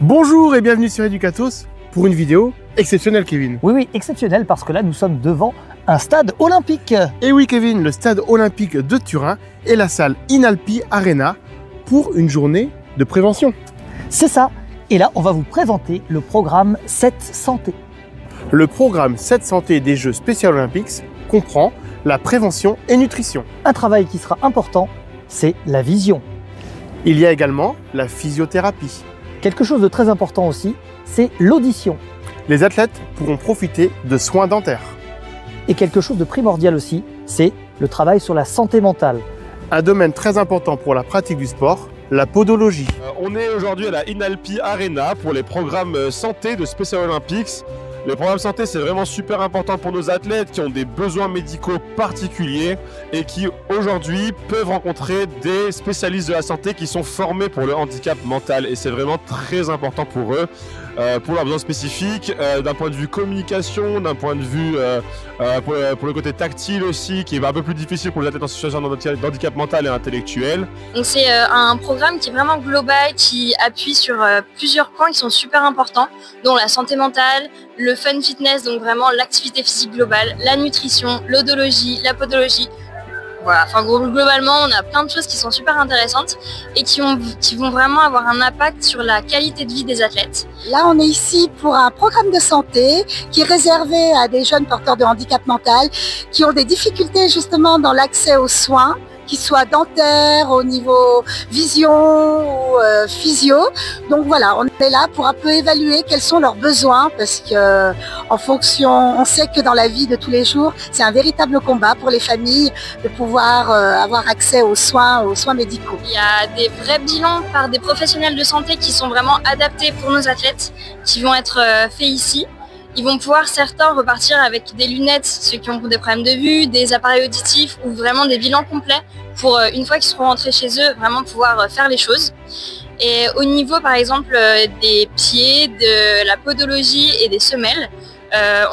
Bonjour et bienvenue sur Educatos pour une vidéo exceptionnelle, Kevin. Oui, exceptionnelle parce que là nous sommes devant un stade olympique. Et oui Kevin, le stade olympique de Turin et la salle Inalpi Arena pour une journée de prévention. C'est ça. Et là on va vous présenter le programme 7 Santé. Le programme 7 Santé des Jeux Special Olympics comprend la prévention et nutrition. Un travail qui sera important, c'est la vision. Il y a également la physiothérapie. Quelque chose de très important aussi, c'est l'audition. Les athlètes pourront profiter de soins dentaires. Et quelque chose de primordial aussi, c'est le travail sur la santé mentale. Un domaine très important pour la pratique du sport, la podologie. On est aujourd'hui à la Inalpi Arena pour les programmes santé de Special Olympics. Le programme santé, c'est vraiment super important pour nos athlètes qui ont des besoins médicaux particuliers et qui aujourd'hui peuvent rencontrer des spécialistes de la santé qui sont formés pour le handicap mental. Et c'est vraiment très important pour eux, pour leurs besoins spécifiques, d'un point de vue communication, d'un point de vue pour le côté tactile aussi, qui est un peu plus difficile pour les athlètes en situation d'handicap mental et intellectuel. Donc c'est un programme qui est vraiment global, qui appuie sur plusieurs points qui sont super importants, dont la santé mentale, le fun fitness, donc vraiment l'activité physique globale, la nutrition, l'odologie, la podologie. Voilà, enfin globalement on a plein de choses qui sont super intéressantes et qui vont vraiment avoir un impact sur la qualité de vie des athlètes. Là on est ici pour un programme de santé qui est réservé à des jeunes porteurs de handicap mental qui ont des difficultés justement dans l'accès aux soins, qu'ils soient dentaires, au niveau vision ou physio. Donc voilà, on est là pour un peu évaluer quels sont leurs besoins parce que en fonction, on sait que dans la vie de tous les jours, c'est un véritable combat pour les familles de pouvoir avoir accès aux soins médicaux. Il y a des vrais bilans par des professionnels de santé qui sont vraiment adaptés pour nos athlètes, qui vont être faits ici. Ils vont pouvoir certains repartir avec des lunettes, ceux qui ont des problèmes de vue, des appareils auditifs ou vraiment des bilans complets pour une fois qu'ils seront rentrés chez eux, vraiment pouvoir faire les choses. Et au niveau par exemple des pieds, de la podologie et des semelles,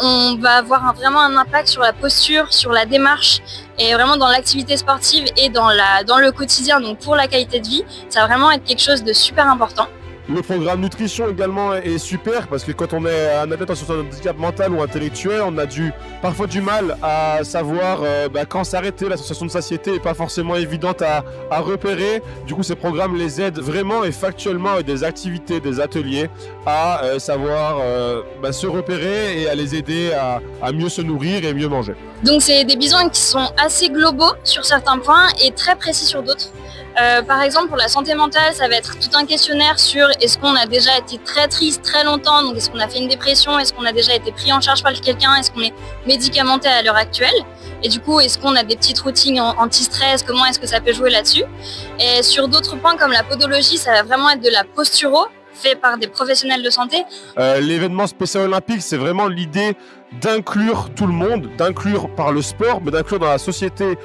on va avoir vraiment un impact sur la posture, sur la démarche et vraiment dans l'activité sportive et dans le quotidien, donc pour la qualité de vie, ça va vraiment être quelque chose de super important. Le programme nutrition également est super parce que quand on est un athlète en situation de handicap mental ou intellectuel, on a parfois du mal à savoir quand s'arrêter. La sensation de satiété n'est pas forcément évidente à repérer. Du coup, ces programmes les aident vraiment et factuellement avec des activités, des ateliers à savoir se repérer et à les aider à mieux se nourrir et mieux manger. Donc c'est des besoins qui sont assez globaux sur certains points et très précis sur d'autres. Par exemple pour la santé mentale, ça va être tout un questionnaire sur est-ce qu'on a déjà été très triste très longtemps, donc est-ce qu'on a fait une dépression, est-ce qu'on a déjà été pris en charge par quelqu'un, est-ce qu'on est médicamenté à l'heure actuelle et du coup est-ce qu'on a des petites routines anti-stress, comment est-ce que ça peut jouer là-dessus. Et sur d'autres points comme la podologie, ça va vraiment être de la posturo fait par des professionnels de santé. L'événement Special Olympics, c'est vraiment l'idée d'inclure tout le monde, d'inclure par le sport, mais d'inclure dans la société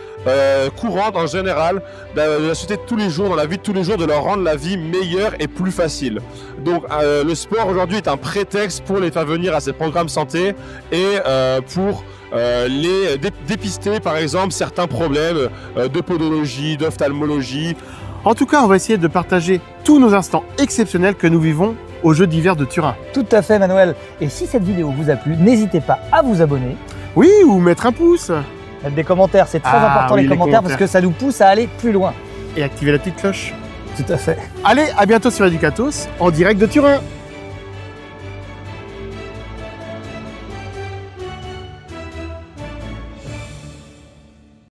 courante en général, de la société de tous les jours, dans la vie de tous les jours, de leur rendre la vie meilleure et plus facile. Donc le sport aujourd'hui est un prétexte pour les faire venir à ces programmes santé et pour les dépister par exemple certains problèmes de podologie, d'ophtalmologie. En tout cas, on va essayer de partager tous nos instants exceptionnels que nous vivons aux Jeux d'hiver de Turin. Tout à fait Manuel. Et si cette vidéo vous a plu, n'hésitez pas à vous abonner. Oui, ou mettre un pouce. Mettre des commentaires, c'est très important les commentaires parce que ça nous pousse à aller plus loin. Et activer la petite cloche. Tout à fait. Allez, à bientôt sur Educatos, en direct de Turin.